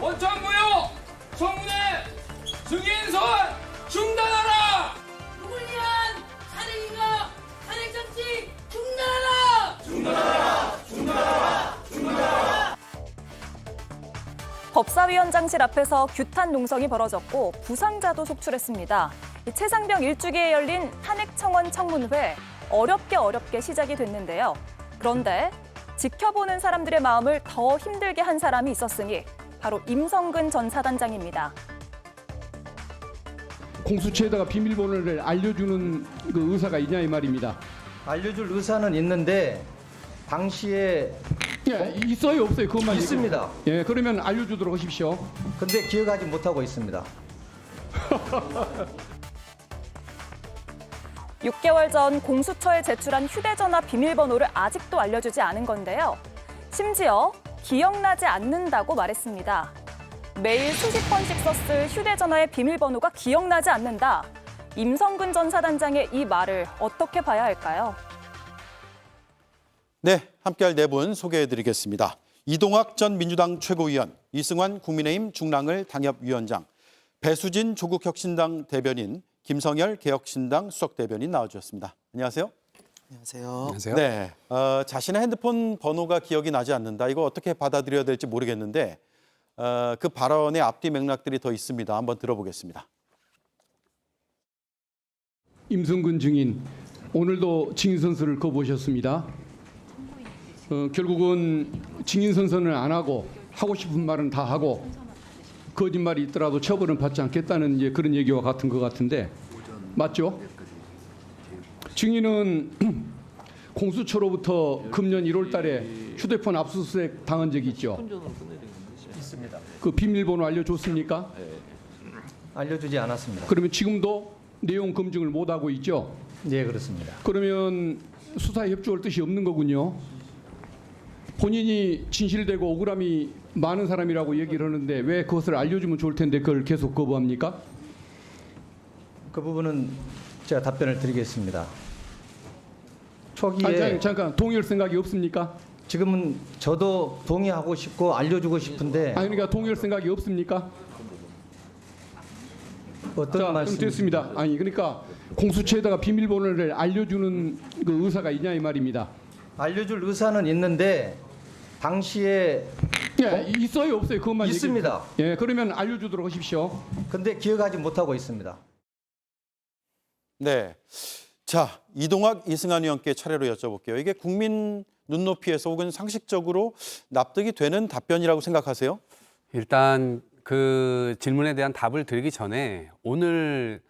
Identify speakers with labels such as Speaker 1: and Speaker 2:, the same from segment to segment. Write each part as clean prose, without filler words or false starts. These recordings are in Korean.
Speaker 1: 원천무효 청문회 증인선 중단하라.
Speaker 2: 누굴 위한 탄핵인가? 탄핵정치 중단하라!
Speaker 1: 중단하라. 중단하라. 중단하라.
Speaker 3: 법사위원장실 앞에서 규탄 농성이 벌어졌고 부상자도 속출했습니다. 최상병 일주기에 열린 탄핵청원 청문회 어렵게 시작이 됐는데요. 그런데 지켜보는 사람들의 마음을 더 힘들게 한 사람이 있었으니 바로 임성근 전 사단장입니다.
Speaker 4: 공수처에다가 비밀번호를 알려주는 그 의사가 있냐 이 말입니다.
Speaker 5: 알려줄 의사는 있는데 당시에
Speaker 4: 예, 있어요 없어요 그것만
Speaker 5: 있습니다.
Speaker 4: 예, 그러면 알려주도록 하십시오.
Speaker 5: 근데 기억하지 못하고 있습니다.
Speaker 3: 6개월 전 공수처에 제출한 휴대전화 비밀번호를 아직도 알려주지 않은 건데요. 심지어 기억나지 않는다고 말했습니다. 매일 수십 번씩 썼을 휴대전화의 비밀번호가 기억나지 않는다. 임성근 전 사단장의 이 말을 어떻게 봐야 할까요?
Speaker 6: 네, 함께할 네 분 소개해드리겠습니다. 이동학 전 민주당 최고위원, 이승환 국민의힘 중랑을 당협위원장, 배수진 조국혁신당 대변인, 김성열 개혁신당 수석대변인 나와주셨습니다. 안녕하세요.
Speaker 7: 안녕하세요.
Speaker 6: 네, 자신의 핸드폰 번호가 기억이 나지 않는다. 이거 어떻게 받아들여야 될지 모르겠는데 그 발언의 앞뒤 맥락들이 더 있습니다. 한번 들어보겠습니다.
Speaker 4: 임성근 증인, 오늘도 증인 선서를 거부하셨습니다. 결국은 증인 선서는 안 하고 하고 싶은 말은 다 하고 거짓말이 있더라도 처벌은 받지 않겠다는 이제 그런 얘기와 같은 것 같은데 맞죠? 증인은 공수처로부터 금년 1월 달에 휴대폰 압수수색 당한 적이 있죠?
Speaker 5: 있습니다.
Speaker 4: 그 비밀번호 알려줬습니까?
Speaker 5: 알려주지 않았습니다.
Speaker 4: 그러면 지금도 내용 검증을 못하고 있죠?
Speaker 5: 네, 그렇습니다.
Speaker 4: 그러면 수사에 협조할 뜻이 없는 거군요. 본인이 진실되고 억울함이 많은 사람이라고 얘기를 하는데 왜 그것을 알려주면 좋을 텐데 그걸 계속 거부합니까?
Speaker 5: 그 부분은 제가 답변을 드리겠습니다. 초기에
Speaker 4: 아니, 잠깐 동의할 생각이 없습니까?
Speaker 5: 지금은 저도 동의하고 싶고 알려주고 싶은데
Speaker 4: 아니 그러니까 동의할 생각이 없습니까?
Speaker 5: 어떤
Speaker 4: 자, 그럼
Speaker 5: 말씀?
Speaker 4: 됐습니다. 아니 그러니까 공수처에다가 비밀번호를 알려주는 그 의사가 있냐 이 말입니다.
Speaker 5: 알려줄 의사는 있는데 당시에
Speaker 4: 예, 있어요 없어요 그것만
Speaker 5: 있습니다.
Speaker 4: 예, 그러면 알려주도록 하십시오.
Speaker 5: 근데 기억하지 못하고 있습니다.
Speaker 6: 네, 자 이동학, 이승환 의원께 차례로 여쭤볼게요. 이게 국민 눈높이에서 혹은 상식적으로 납득이 되는 답변이라고 생각하세요?
Speaker 7: 일단 그 질문에 대한 답을 드리기 전에 오늘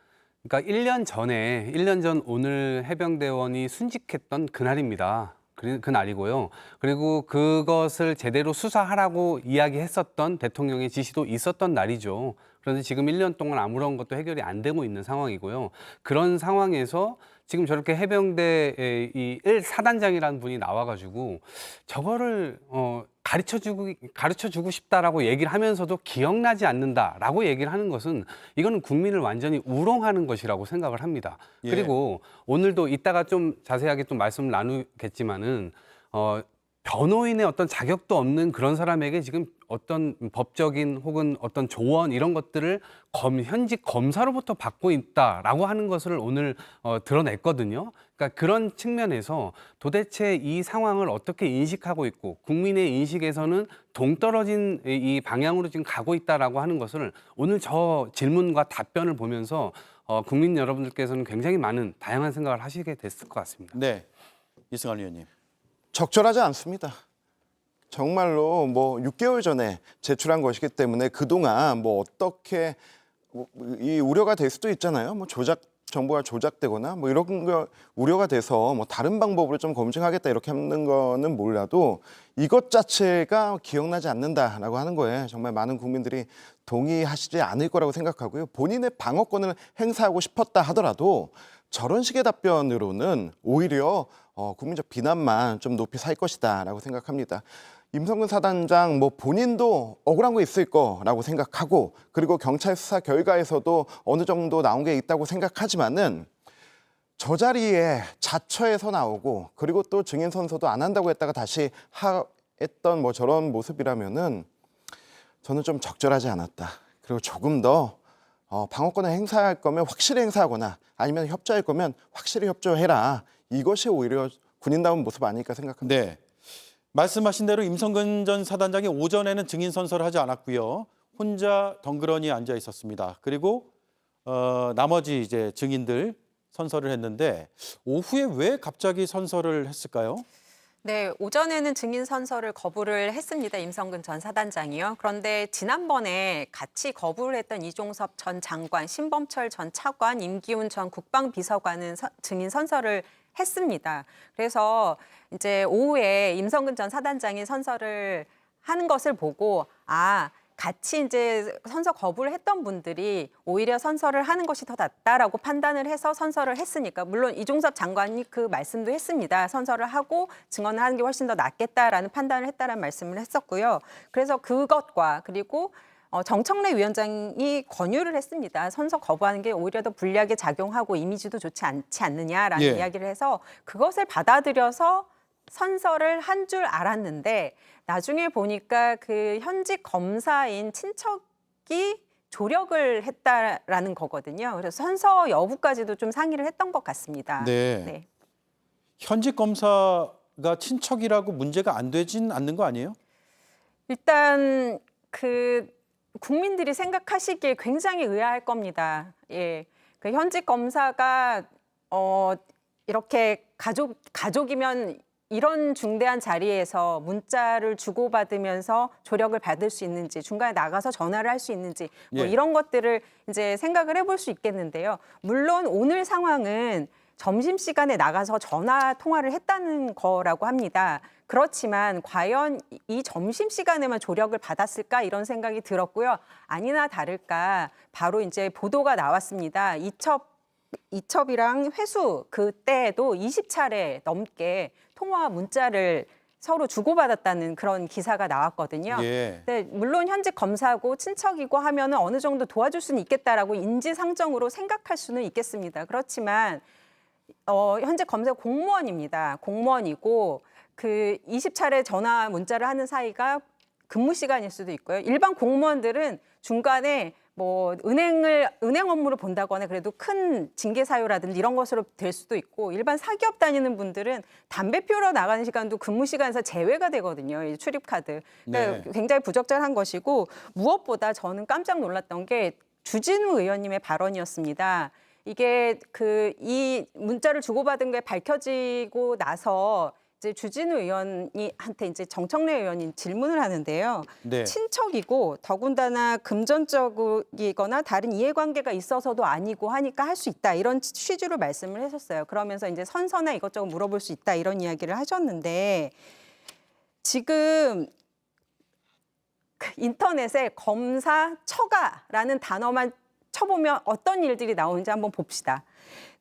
Speaker 7: 그러니까 1년 전 오늘 해병대원이 순직했던 그날입니다. 그날이고요. 그리고 그것을 제대로 수사하라고 이야기했었던 대통령의 지시도 있었던 날이죠. 그런데 지금 1년 동안 아무런 것도 해결이 안 되고 있는 상황이고요. 그런 상황에서 지금 저렇게 해병대 이 1사단장이라는 분이 나와가지고 저거를 가르쳐주고 싶다라고 얘기를 하면서도 기억나지 않는다라고 얘기를 하는 것은 이거는 국민을 완전히 우롱하는 것이라고 생각을 합니다.
Speaker 6: 예.
Speaker 7: 그리고 오늘도 이따가 좀 자세하게 좀 말씀을 나누겠지만은 변호인의 어떤 자격도 없는 그런 사람에게 지금 어떤 법적인 혹은 어떤 조언 이런 것들을 현직 검사로부터 받고 있다라고 하는 것을 오늘 드러냈거든요. 그러니까 그런 측면에서 도대체 이 상황을 어떻게 인식하고 있고 국민의 인식에서는 동떨어진 이 방향으로 지금 가고 있다라고 하는 것을 오늘 저 질문과 답변을 보면서 국민 여러분들께서는 굉장히 많은 다양한 생각을 하시게 됐을 것 같습니다.
Speaker 6: 네, 이승환 의원님.
Speaker 8: 적절하지 않습니다. 정말로 뭐 6개월 전에 제출한 것이기 때문에 그동안 뭐 어떻게 이 우려가 될 수도 있잖아요. 뭐 정보가 조작되거나 뭐 이런 거 우려가 돼서 뭐 다른 방법으로 좀 검증하겠다 이렇게 하는 거는 몰라도 이것 자체가 기억나지 않는다라고 하는 거에 정말 많은 국민들이 동의하시지 않을 거라고 생각하고요. 본인의 방어권을 행사하고 싶었다 하더라도 저런 식의 답변으로는 오히려 국민적 비난만 좀 높이 살 것이다라고 생각합니다. 임성근 사단장 뭐 본인도 억울한 거 있을 거라고 생각하고 그리고 경찰 수사 결과에서도 어느 정도 나온 게 있다고 생각하지만은 저 자리에 자처해서 나오고 그리고 또 증인 선서도 안 한다고 했다가 다시 했던 뭐 저런 모습이라면은 저는 좀 적절하지 않았다. 그리고 조금 더 방어권을 행사할 거면 확실히 행사하거나 아니면 협조할 거면 확실히 협조해라. 이것이 오히려 군인다운 모습 아닐까 생각합니다.
Speaker 6: 네. 말씀하신 대로 임성근 전 사단장이 오전에는 증인 선서를 하지 않았고요. 혼자 덩그러니 앉아 있었습니다. 그리고 나머지 이제 증인들 선서를 했는데 오후에 왜 갑자기 선서를 했을까요?
Speaker 9: 네, 오전에는 증인 선서를 거부를 했습니다. 임성근 전 사단장이요. 그런데 지난번에 같이 거부를 했던 이종섭 전 장관, 신범철 전 차관, 임기훈 전 국방비서관은 증인 선서를 했습니다. 그래서 이제 오후에 임성근 전 사단장이 선서를 하는 것을 보고 같이 이제 선서 거부를 했던 분들이 오히려 선서를 하는 것이 더 낫다라고 판단을 해서 선서를 했으니까, 물론 이종섭 장관이 그 말씀도 했습니다. 선서를 하고 증언을 하는 게 훨씬 더 낫겠다라는 판단을 했다라는 말씀을 했었고요. 그래서 그것과 그리고 정청래 위원장이 권유를 했습니다. 선서 거부하는 게 오히려 더 불리하게 작용하고 이미지도 좋지 않지 않느냐라는
Speaker 6: 예.
Speaker 9: 이야기를 해서 그것을 받아들여서 선서를 한 줄 알았는데 나중에 보니까 그 현직 검사인 친척이 조력을 했다라는 거거든요. 그래서 선서 여부까지도 좀 상의를 했던 것 같습니다.
Speaker 6: 네. 현직 검사가 친척이라고 문제가 안 되진 않는 거 아니에요?
Speaker 9: 일단 그 국민들이 생각하시기에 굉장히 의아할 겁니다. 예, 그 현직 검사가 이렇게 가족이면 이런 중대한 자리에서 문자를 주고받으면서 조력을 받을 수 있는지, 중간에 나가서 전화를 할 수 있는지, 뭐
Speaker 6: 예.
Speaker 9: 이런 것들을 이제 생각을 해볼 수 있겠는데요. 물론 오늘 상황은 점심시간에 나가서 전화 통화를 했다는 거라고 합니다. 그렇지만 과연 이 점심시간에만 조력을 받았을까 이런 생각이 들었고요. 아니나 다를까 바로 이제 보도가 나왔습니다. 이첩이랑 회수 그때도 20차례 넘게 통화와 문자를 서로 주고받았다는 그런 기사가 나왔거든요.
Speaker 6: 예.
Speaker 9: 네, 물론 현직 검사고 친척이고 하면은 어느 정도 도와줄 수는 있겠다라고 인지상정으로 생각할 수는 있겠습니다. 그렇지만 현재 검사 공무원입니다. 공무원이고 그 20차례 전화 문자를 하는 사이가 근무 시간일 수도 있고요. 일반 공무원들은 중간에 뭐 은행 업무를 본다거나 그래도 큰 징계 사유라든지 이런 것으로 될 수도 있고, 일반 사기업 다니는 분들은 담배 피우러 나가는 시간도 근무 시간에서 제외가 되거든요. 이 출입 카드. 그러니까
Speaker 6: 네.
Speaker 9: 굉장히 부적절한 것이고, 무엇보다 저는 깜짝 놀랐던 게 주진우 의원님의 발언이었습니다. 이게 이 문자를 주고받은 게 밝혀지고 나서 이제 주진우 의원한테 이제 정청래 의원이 질문을 하는데요.
Speaker 6: 네.
Speaker 9: 친척이고 더군다나 금전적이거나 다른 이해관계가 있어서도 아니고 하니까 할 수 있다, 이런 취지로 말씀을 하셨어요. 그러면서 이제 선서나 이것저것 물어볼 수 있다 이런 이야기를 하셨는데, 지금 인터넷에 검사 처가라는 단어만 쳐보면 어떤 일들이 나오는지 한번 봅시다.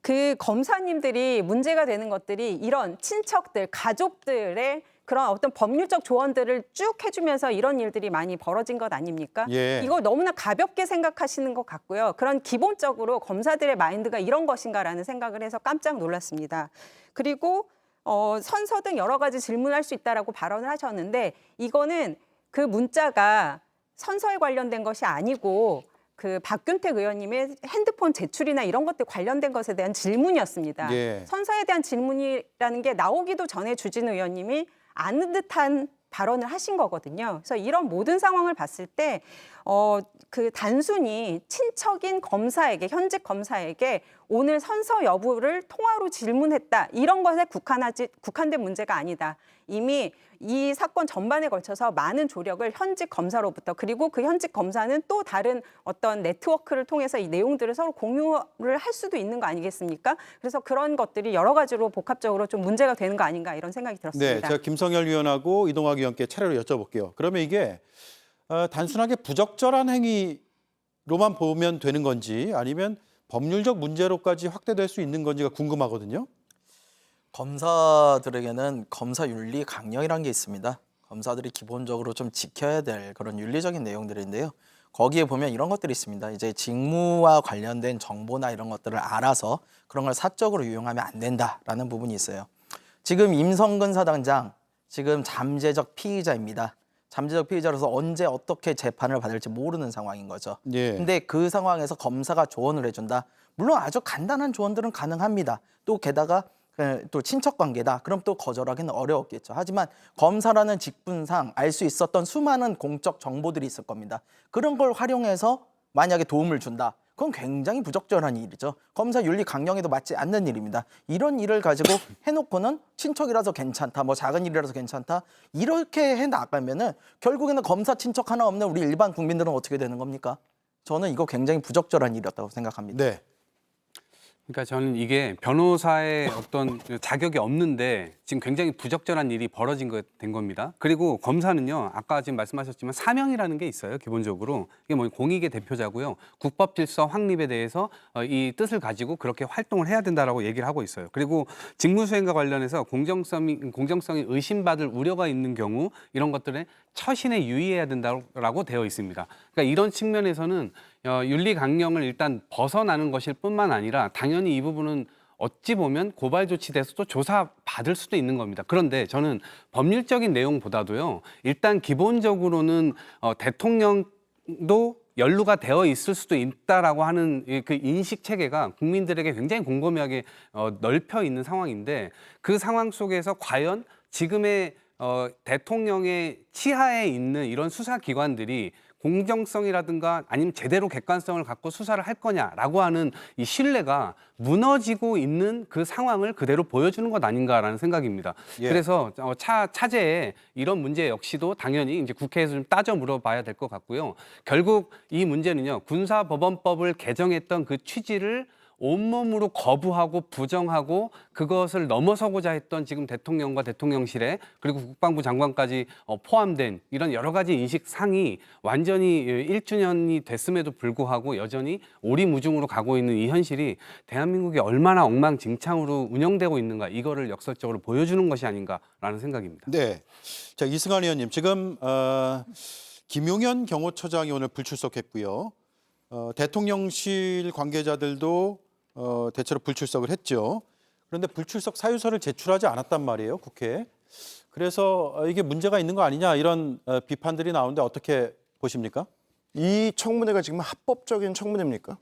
Speaker 9: 그 검사님들이 문제가 되는 것들이 이런 친척들, 가족들의 그런 어떤 법률적 조언들을 쭉 해주면서 이런 일들이 많이 벌어진 것 아닙니까?
Speaker 6: 예.
Speaker 9: 이거 너무나 가볍게 생각하시는 것 같고요. 그런 기본적으로 검사들의 마인드가 이런 것인가라는 생각을 해서 깜짝 놀랐습니다. 그리고 선서 등 여러 가지 질문할 수 있다라고 발언을 하셨는데, 이거는 그 문자가 선서에 관련된 것이 아니고 그 박균택 의원님의 핸드폰 제출이나 이런 것들 관련된 것에 대한 질문이었습니다.
Speaker 6: 예.
Speaker 9: 선서에 대한 질문이라는 게 나오기도 전에 주진우 의원님이 아는 듯한 발언을 하신 거거든요. 그래서 이런 모든 상황을 봤을 때 그 단순히 친척인 검사에게, 현직 검사에게 오늘 선서 여부를 통화로 질문했다, 이런 것에 국한된 문제가 아니다. 이미 이 사건 전반에 걸쳐서 많은 조력을 현직 검사로부터, 그리고 그 현직 검사는 또 다른 어떤 네트워크를 통해서 이 내용들을 서로 공유를 할 수도 있는 거 아니겠습니까? 그래서 그런 것들이 여러 가지로 복합적으로 좀 문제가 되는 거 아닌가 이런 생각이 들었습니다.
Speaker 6: 네, 제가 김성열 위원하고 이동학 위원께 차례로 여쭤볼게요. 그러면 이게 단순하게 부적절한 행위로만 보면 되는 건지 아니면 법률적 문제로까지 확대될 수 있는 건지가 궁금하거든요.
Speaker 10: 검사들에게는 검사 윤리 강령이라는 게 있습니다. 검사들이 기본적으로 좀 지켜야 될 그런 윤리적인 내용들인데요. 거기에 보면 이런 것들이 있습니다. 이제 직무와 관련된 정보나 이런 것들을 알아서 그런 걸 사적으로 유용하면 안 된다라는 부분이 있어요. 지금 임성근 사단장 지금 잠재적 피의자입니다. 잠재적 피의자로서 언제 어떻게 재판을 받을지 모르는 상황인 거죠.
Speaker 6: 예.
Speaker 10: 근데 그 상황에서 검사가 조언을 해준다. 물론 아주 간단한 조언들은 가능합니다. 또 게다가 또 친척 관계다. 그럼 또 거절하기는 어려웠겠죠. 하지만 검사라는 직분상 알 수 있었던 수많은 공적 정보들이 있을 겁니다. 그런 걸 활용해서 만약에 도움을 준다. 그건 굉장히 부적절한 일이죠. 검사 윤리 강령에도 맞지 않는 일입니다. 이런 일을 가지고 해놓고는 친척이라서 괜찮다, 뭐 작은 일이라서 괜찮다 이렇게 해나가면은 결국에는 검사 친척 하나 없는 우리 일반 국민들은 어떻게 되는 겁니까? 저는 이거 굉장히 부적절한 일이었다고 생각합니다.
Speaker 6: 네.
Speaker 7: 그러니까 저는 이게 변호사의 어떤 자격이 없는데 지금 굉장히 부적절한 일이 된 겁니다. 그리고 검사는요, 아까 지금 말씀하셨지만 사명이라는 게 있어요. 기본적으로 이게 뭐 공익의 대표자고요. 국법 질서 확립에 대해서 이 뜻을 가지고 그렇게 활동을 해야 된다라고 얘기를 하고 있어요. 그리고 직무수행과 관련해서 공정성이 의심받을 우려가 있는 경우 이런 것들에 처신에 유의해야 된다라고 되어 있습니다. 그러니까 이런 측면에서는 윤리 강령을 일단 벗어나는 것일 뿐만 아니라 당연히 이 부분은 어찌 보면 고발 조치돼서도 조사받을 수도 있는 겁니다. 그런데 저는 법률적인 내용보다도요, 일단 기본적으로는 대통령도 연루가 되어 있을 수도 있다라고 하는 그 인식 체계가 국민들에게 굉장히 공공하게 넓혀 있는 상황인데 그 상황 속에서 과연 지금의 대통령의 치하에 있는 이런 수사기관들이 공정성이라든가 아니면 제대로 객관성을 갖고 수사를 할 거냐라고 하는 이 신뢰가 무너지고 있는 그 상황을 그대로 보여주는 것 아닌가라는 생각입니다.
Speaker 6: 예.
Speaker 7: 그래서 차제에 이런 문제 역시도 당연히 이제 국회에서 좀 따져 물어봐야 될 것 같고요. 결국 이 문제는요, 군사법원법을 개정했던 그 취지를 온몸으로 거부하고 부정하고 그것을 넘어서고자 했던 지금 대통령과 대통령실에 그리고 국방부 장관까지 포함된 이런 여러 가지 인식상이 완전히 1주년이 됐음에도 불구하고 여전히 오리무중으로 가고 있는 이 현실이 대한민국이 얼마나 엉망진창으로 운영되고 있는가, 이거를 역설적으로 보여주는 것이 아닌가라는 생각입니다.
Speaker 6: 네. 자, 이승환 의원님, 지금 김용현 경호처장이 오늘 불출석했고요. 대통령실 관계자들도 대체로 불출석을 했죠. 그런데 불출석 사유서를 제출하지 않았단 말이에요, 국회에. 그래서 이게 문제가 있는 거 아니냐, 이런 비판들이 나오는데 어떻게 보십니까?
Speaker 8: 이 청문회가 지금 합법적인 청문회입니까?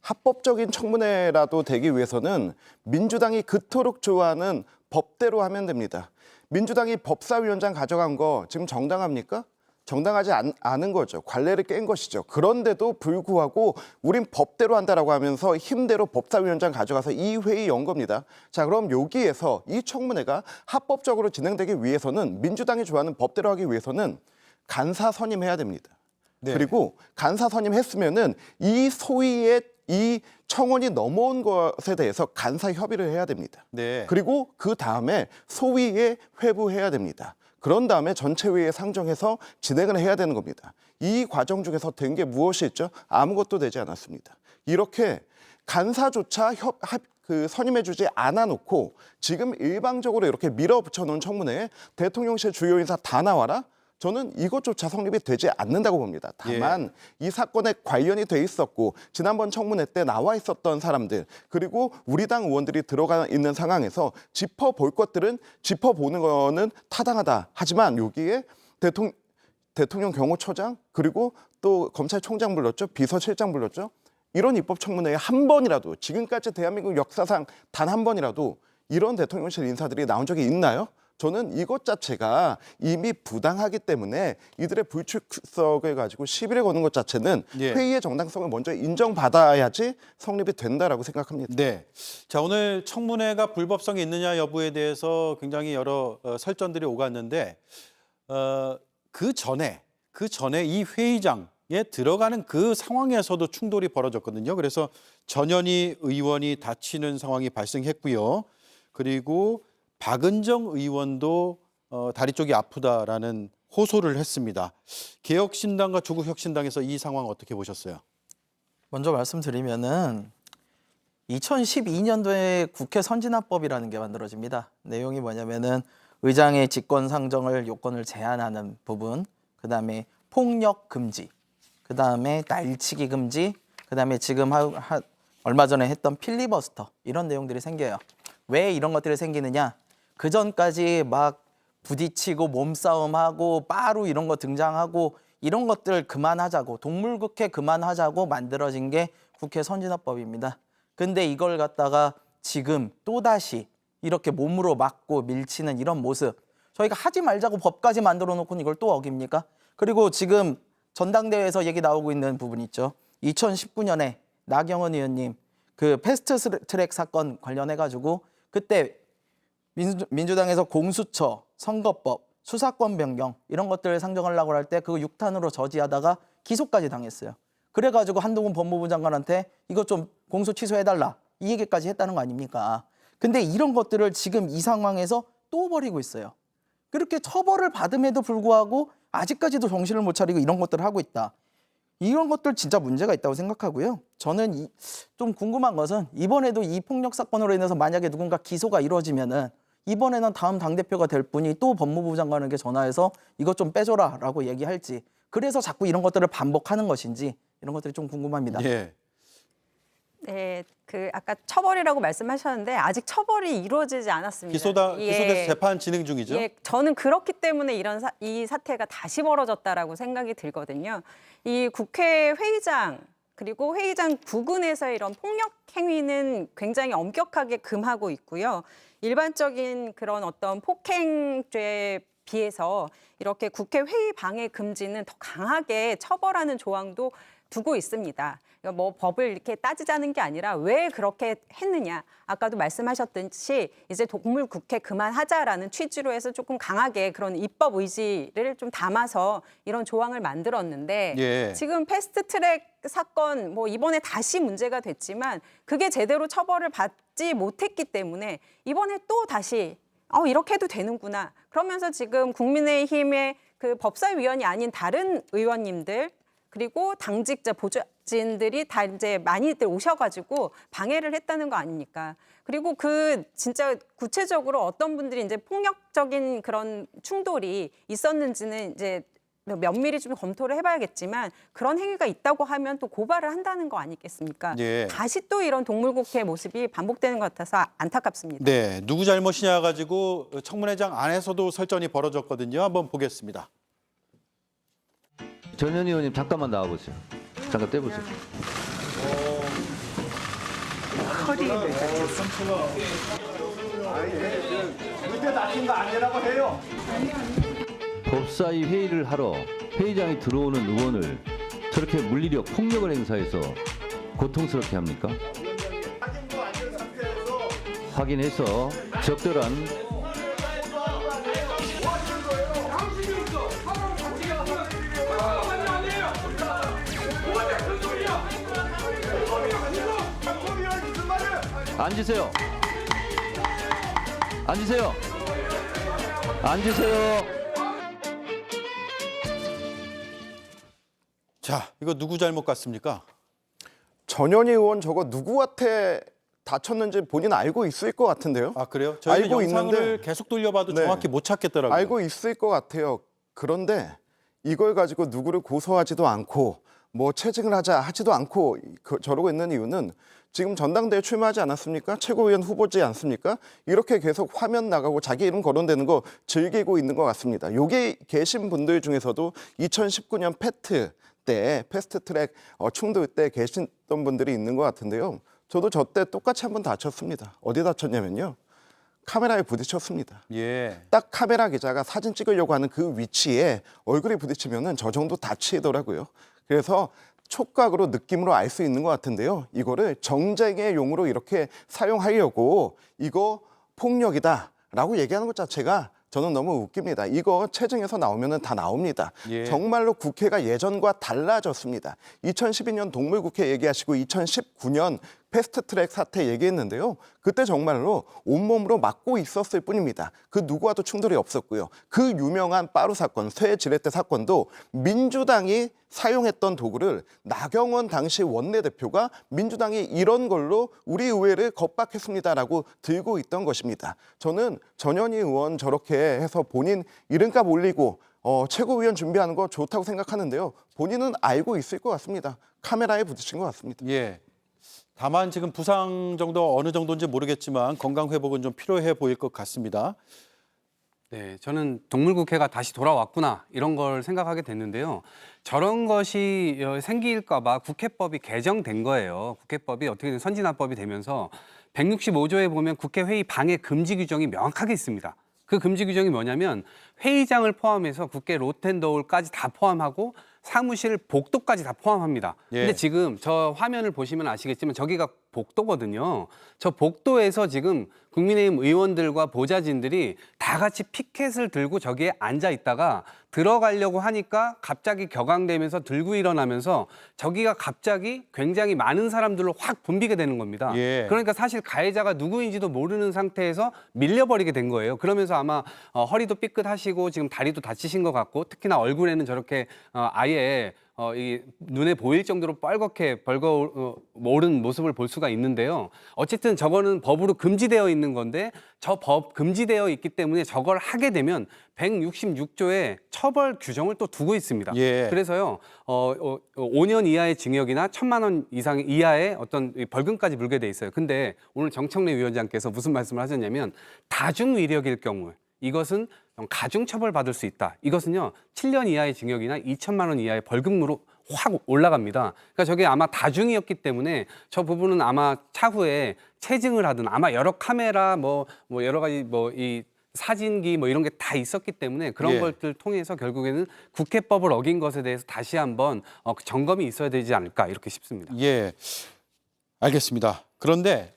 Speaker 8: 합법적인 청문회라도 되기 위해서는 민주당이 그토록 좋아하는 법대로 하면 됩니다. 민주당이 법사위원장 가져간 거 지금 정당합니까? 정당하지 않은 거죠. 관례를 깬 것이죠. 그런데도 불구하고 우린 법대로 한다라고 하면서 힘대로 법사위원장 가져가서 이 회의 연 겁니다. 자, 그럼 여기에서 이 청문회가 합법적으로 진행되기 위해서는, 민주당이 좋아하는 법대로 하기 위해서는 간사 선임해야 됩니다.
Speaker 6: 네.
Speaker 8: 그리고 간사 선임했으면은 이 소위의 이 청원이 넘어온 것에 대해서 간사 협의를 해야 됩니다.
Speaker 6: 네.
Speaker 8: 그리고 그 다음에 소위에 회부해야 됩니다. 그런 다음에 전체회의에 상정해서 진행을 해야 되는 겁니다. 이 과정 중에서 된 게 무엇이 있죠? 아무것도 되지 않았습니다. 이렇게 간사조차 선임해주지 않아놓고 지금 일방적으로 이렇게 밀어붙여 놓은 청문회에 대통령실 주요 인사 다 나와라? 저는 이것조차 성립이 되지 않는다고 봅니다. 다만 이 사건에 관련이 돼 있었고 지난번 청문회 때 나와 있었던 사람들, 그리고 우리 당 의원들이 들어가 있는 상황에서 짚어볼 것들은 짚어보는 거는 타당하다. 하지만 여기에 대통령 경호처장, 그리고 또 검찰총장 불렀죠. 비서실장 불렀죠. 이런 입법 청문회에 한 번이라도, 지금까지 대한민국 역사상 단 한 번이라도 이런 대통령실 인사들이 나온 적이 있나요? 저는 이것 자체가 이미 부당하기 때문에 이들의 불출석을 가지고 시비를 거는 것 자체는 회의의 정당성을 먼저 인정받아야지 성립이 된다라고 생각합니다.
Speaker 6: 네. 자, 오늘 청문회가 불법성이 있느냐 여부에 대해서 굉장히 여러 설전들이 오갔는데 그 전에 이 회의장에 들어가는 그 상황에서도 충돌이 벌어졌거든요. 그래서 전현희 의원이 다치는 상황이 발생했고요. 그리고 박은정 의원도 다리 쪽이 아프다라는 호소를 했습니다. 개혁신당과 조국혁신당에서 이 상황 어떻게 보셨어요?
Speaker 10: 먼저 말씀드리면은 2012년도에 국회 선진화법이라는 게 만들어집니다. 내용이 뭐냐면은 의장의 직권 상정을 요건을 제한하는 부분, 그다음에 폭력 금지, 그다음에 날치기 금지, 그다음에 지금 얼마 전에 했던 필리버스터, 이런 내용들이 생겨요. 왜 이런 것들이 생기느냐? 그 전까지 막 부딪히고 몸싸움하고 빠루 이런 거 등장하고 이런 것들 그만하자고 동물국회 그만하자고 만들어진 게 국회 선진화법입니다. 근데 이걸 갖다가 지금 또다시 이렇게 몸으로 막고 밀치는 이런 모습 저희가 하지 말자고 법까지 만들어 놓고는 이걸 또 어깁니까? 그리고 지금 전당대회에서 얘기 나오고 있는 부분 있죠. 2019년에 나경원 의원님 그 패스트트랙 사건 관련해가지고 그때 민주당에서 공수처, 선거법, 수사권 변경 이런 것들을 상정하려고 할 때 그거 6탄으로 저지하다가 기소까지 당했어요. 그래가지고 한동훈 법무부 장관한테 이거 좀 공소 취소해달라 이 얘기까지 했다는 거 아닙니까? 근데 이런 것들을 지금 이 상황에서 또 벌이고 있어요. 그렇게 처벌을 받음에도 불구하고 아직까지도 정신을 못 차리고 이런 것들을 하고 있다. 이런 것들 진짜 문제가 있다고 생각하고요. 저는 좀 궁금한 것은 이번에도 이 폭력 사건으로 인해서 만약에 누군가 기소가 이루어지면은 이번에는 다음 당대표가 될 분이 또 법무부 장관에게 전화해서 이것 좀 빼줘라라고 얘기할지 그래서 자꾸 이런 것들을 반복하는 것인지 이런 것들이 좀 궁금합니다.
Speaker 6: 예.
Speaker 9: 네, 그 아까 처벌이라고 말씀하셨는데 아직 처벌이 이루어지지 않았습니다.
Speaker 6: 기소돼서
Speaker 9: 예.
Speaker 6: 재판 진행 중이죠.
Speaker 9: 예, 저는 그렇기 때문에 이 사태가 다시 벌어졌다라고 생각이 들거든요. 이 국회 회의장 그리고 회의장 부근에서의 이런 폭력 행위는 굉장히 엄격하게 금하고 있고요. 일반적인 그런 어떤 폭행죄에 비해서 이렇게 국회 회의 방해 금지는 더 강하게 처벌하는 조항도 두고 있습니다. 뭐 법을 이렇게 따지자는 게 아니라 왜 그렇게 했느냐. 아까도 말씀하셨듯이 이제 동물국회 그만하자라는 취지로 해서 조금 강하게 그런 입법 의지를 좀 담아서 이런 조항을 만들었는데
Speaker 6: 예.
Speaker 9: 지금 패스트트랙 사건 뭐 이번에 다시 문제가 됐지만 그게 제대로 처벌을 받지 못했기 때문에 이번에 또 다시 이렇게 해도 되는구나. 그러면서 지금 국민의힘의 그 법사위원이 아닌 다른 의원님들 그리고 당직자 보좌진들이 다 이제 많이들 오셔가지고 방해를 했다는 거 아닙니까? 그리고 그 진짜 구체적으로 어떤 분들이 이제 폭력적인 그런 충돌이 있었는지는 이제 면밀히 좀 검토를 해봐야겠지만 그런 행위가 있다고 하면 또 고발을 한다는 거 아니겠습니까?
Speaker 6: 예.
Speaker 9: 다시 또 이런 동물국회 모습이 반복되는 것 같아서 안타깝습니다.
Speaker 6: 네, 누구 잘못이냐 가지고 청문회장 안에서도 설전이 벌어졌거든요. 한번 보겠습니다.
Speaker 11: 전현희 의원님 잠깐만 나와보세요. 잠깐 떼보세요. 법사위 회의를 하러 회의장에 들어오는 의원을 저렇게 물리력, 폭력을 행사해서 고통스럽게 합니까? 확인해서 적절한 앉으세요. 앉으세요. 앉으세요.
Speaker 6: 자, 이거 누구 잘못 같습니까?
Speaker 8: 전현희 의원 저거 누구한테 다쳤는지 본인 알고 있을 것 같은데요.
Speaker 6: 아, 그래요? 저희는
Speaker 8: 알고
Speaker 6: 영상을
Speaker 8: 있는데
Speaker 6: 계속 돌려봐도
Speaker 8: 네.
Speaker 6: 정확히 못 찾겠더라고요.
Speaker 8: 알고 있을 것 같아요. 그런데 이걸 가지고 누구를 고소하지도 않고 뭐 체증을 하지도 않고 저러고 있는 이유는 지금 전당대회 출마하지 않았습니까? 최고위원 후보지 않습니까? 이렇게 계속 화면 나가고 자기 이름 거론되는 거 즐기고 있는 것 같습니다. 여기 계신 분들 중에서도 2019년 패스트트랙 충돌 때 계셨던 분들이 있는 것 같은데요. 저도 저 때 똑같이 한번 다쳤습니다. 어디 다쳤냐면요. 카메라에 부딪혔습니다.
Speaker 6: 예.
Speaker 8: 딱 카메라 기자가 사진 찍으려고 하는 그 위치에 얼굴이 부딪히면은 저 정도 다치더라고요. 그래서 촉각으로 느낌으로 알 수 있는 것 같은데요. 이거를 정쟁의 용으로 이렇게 사용하려고 이거 폭력이다라고 얘기하는 것 자체가 저는 너무 웃깁니다. 이거 체증에서 나오면은 다 나옵니다.
Speaker 6: 예.
Speaker 8: 정말로 국회가 예전과 달라졌습니다. 2012년 동물국회 얘기하시고 2019년 패스트트랙 사태 얘기했는데요. 그때 정말로 온몸으로 막고 있었을 뿐입니다. 그 누구와도 충돌이 없었고요. 그 유명한 빠루 사건, 쇠지렛대 사건도 민주당이 사용했던 도구를 나경원 당시 원내대표가 민주당이 이런 걸로 우리 의회를 겁박했습니다라고 들고 있던 것입니다. 저는 전현희 의원 저렇게 해서 본인 이름값 올리고 최고위원 준비하는 거 좋다고 생각하는데요. 본인은 알고 있을 것 같습니다. 카메라에 부딪힌 것 같습니다.
Speaker 6: 예. 다만 지금 부상 정도 어느 정도인지 모르겠지만 건강 회복은 좀 필요해 보일 것 같습니다.
Speaker 7: 네, 저는 동물국회가 다시 돌아왔구나 이런 걸 생각하게 됐는데요. 저런 것이 생길까 봐 국회법이 개정된 거예요. 국회법이 어떻게든 선진화법이 되면서 165조에 보면 국회 회의 방해 금지 규정이 명확하게 있습니다. 그 금지 규정이 뭐냐면 회의장을 포함해서 국회 로텐더홀까지 다 포함하고 사무실 복도까지 다 포함합니다. 근데 지금 저 화면을 보시면 아시겠지만 저기가 복도거든요. 저 복도에서 지금 국민의힘 의원들과 보좌진들이 다 같이 피켓을 들고 저기에 앉아 있다가 들어가려고 하니까 갑자기 격앙되면서 들고 일어나면서 저기가 갑자기 굉장히 많은 사람들로 확 붐비게 되는 겁니다. 그러니까 사실 가해자가 누구인지도 모르는 상태에서 밀려버리게 된 거예요. 그러면서 아마 허리도 삐끗하시고 지금 다리도 다치신 것 같고 특히나 얼굴에는 저렇게 아예 이 눈에 보일 정도로 빨갛게 벌거 오른 모습을 볼 수가 있는데요. 어쨌든 저거는 법으로 금지되어 있는 건데 저 법 금지되어 있기 때문에 저걸 하게 되면 166조에 처벌 규정을 또 두고 있습니다. 그래서요 5년 이하의 징역이나 1,000만 원 이상 이하의 어떤 벌금까지 물게 돼 있어요. 근데 오늘 정청래 위원장께서 무슨 말씀을 하셨냐면 다중 위력일 경우 이것은 가중처벌 받을 수 있다. 이것은요 7년 이하의 징역이나 2천만 원 이하의 벌금으로 확 올라갑니다. 그러니까 저게 아마 다중이었기 때문에 저 부분은 아마 차후에 체증을 하든 아마 여러 카메라 뭐 여러 가지 이 사진기 이런 게 다 있었기 때문에 그런 것들 통해서 결국에는 국회법을 어긴 것에 대해서 다시 한번 점검이 있어야 되지 않을까 이렇게 싶습니다.
Speaker 6: 알겠습니다. 그런데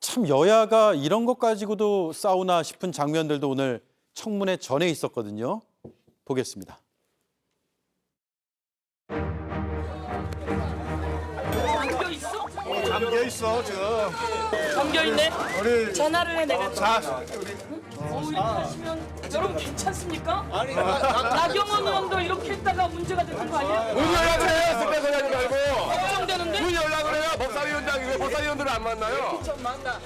Speaker 6: 참 여야가 이런 것 가지고도 싸우나 싶은 장면들도 오늘 청문회 전에 있었거든요. 보겠습니다.
Speaker 2: 잠겨 있어?
Speaker 1: 잠겨 있어 지금.
Speaker 2: 잠겨 있네.
Speaker 1: 우리
Speaker 2: 전화를 해 내가.
Speaker 1: 자,
Speaker 2: 이렇게 하시면 여러분 괜찮습니까? 나경원 의원도 이렇게 했다가 문제가 됐던 거 아니야?
Speaker 1: 문 연락을 해요. 쓸데 소리하지 말고.
Speaker 2: 걱정되는데?
Speaker 1: 문 연락을 해요. 법사위원장이 왜 법사위원들을 안 만나요?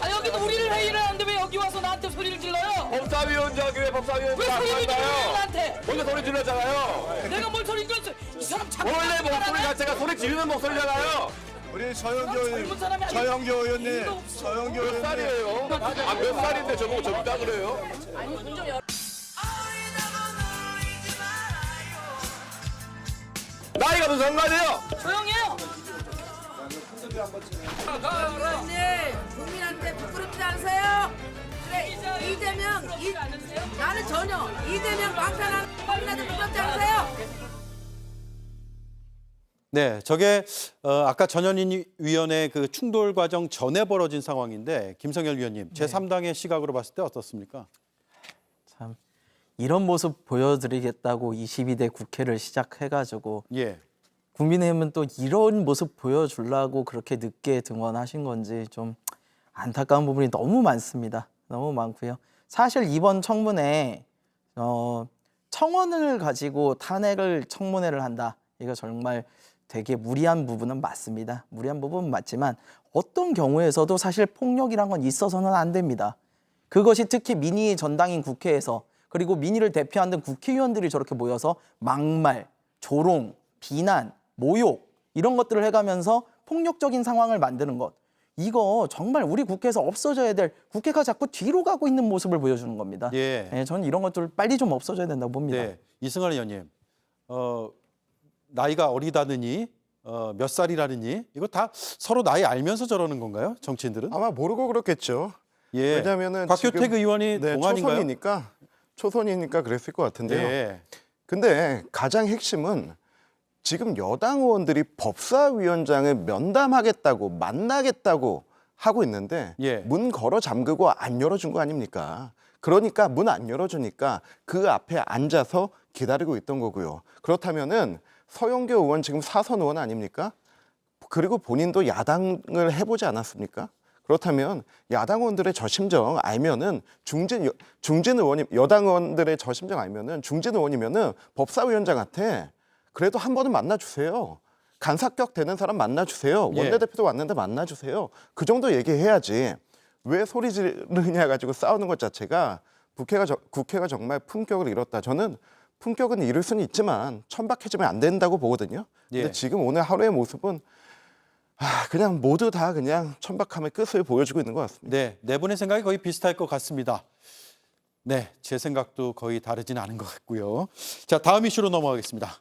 Speaker 2: 아 여기도 우리를 회의를 하는데 왜 여기 와서 나한테 소리를 질러요?
Speaker 1: 법사위원장이 왜 법사위원들을 안
Speaker 2: 소리를 질러요
Speaker 1: 만나요?
Speaker 2: 나한테?
Speaker 1: 먼저 소리 질렀잖아요.
Speaker 2: 내가 뭘 소리 질렀어? 이 사람 자꾸
Speaker 1: 원래 목소리
Speaker 2: 말하네?
Speaker 1: 자체가 소리 지르는 목소리잖아요. 우리 서영교
Speaker 2: 젊은 사람이 아니고
Speaker 1: 서영교 의원님,
Speaker 2: 일도 없어.
Speaker 1: 서영교 몇 살이에요? 몇 살인데 저보고 젊다 그래요?
Speaker 2: 아니 문좀 열.
Speaker 1: 나이가 무슨 상관이에요?
Speaker 2: 조용해요.
Speaker 12: 의원님 국민한테 부끄럽지 않으세요? 그래 이재명 나는 전혀 이재명 방탄하는 국민한테 부끄럽지 않으세요?
Speaker 6: 네, 저게 아까 전현인 위원의 그 충돌 과정 전에 벌어진 상황인데 김성열 위원님, 제3당의 시각으로 봤을 때 어떻습니까?
Speaker 10: 참 이런 모습 보여드리겠다고 22대 국회를 시작해가지고 국민의힘은 또 이런 모습 보여주려고 그렇게 늦게 등원하신 건지 좀 안타까운 부분이 너무 많습니다. 너무 많고요. 사실 이번 청문회 청원을 가지고 탄핵을 청문회를 한다. 이거 정말 되게 무리한 부분은 맞습니다. 무리한 부분은 맞지만 어떤 경우에서도 사실 폭력이란 건 있어서는 안 됩니다. 그것이 특히 민의의 전당인 국회에서 그리고 민의를 대표하는 국회의원들이 저렇게 모여서 막말, 조롱, 비난, 모욕 이런 것들을 해가면서 폭력적인 상황을 만드는 것. 이거 정말 우리 국회에서 없어져야 될 국회가 자꾸 뒤로 가고 있는 모습을 보여주는 겁니다. 저는 이런 것들 빨리 좀 없어져야 된다고 봅니다.
Speaker 6: 이승환 의원님, 나이가 어리다느니 몇 살이라느니 이거 다 서로 나이 알면서 저러는 건가요? 정치인들은?
Speaker 8: 아마 모르고 그렇겠죠. 왜냐하면은
Speaker 6: 곽효택 의원이 동안인가요?
Speaker 8: 초선이니까 그랬을 것 같은데요. 근데 가장 핵심은 지금 여당 의원들이 법사위원장을 면담하겠다고 만나겠다고 하고 있는데 문 걸어 잠그고 안 열어준 거 아닙니까? 그러니까 문 안 열어주니까 그 앞에 앉아서 기다리고 있던 거고요. 그렇다면은 서영교 의원 지금 사선 의원 아닙니까? 그리고 본인도 야당을 해보지 않았습니까? 그렇다면 야당 의원들의 저 심정 알면은 중진 의원님 여당 의원들의 저 심정 알면은 중진 의원이면은 법사위원장한테 그래도 한 번은 만나주세요. 간사격 되는 사람 만나주세요. 원내대표도 왔는데 만나주세요. 그 정도 얘기해야지 왜 소리 지르냐 가지고 싸우는 것 자체가 국회가 정말 품격을 잃었다. 저는 품격은 잃을 수는 있지만 천박해지면 안 된다고 보거든요. 근데 지금 오늘 하루의 모습은 그냥 모두 다 그냥 천박함의 끝을 보여주고 있는 것 같습니다.
Speaker 6: 네 분의 생각이 거의 비슷할 것 같습니다. 네, 제 생각도 거의 다르진 않은 것 같고요. 자, 다음 이슈로 넘어가겠습니다.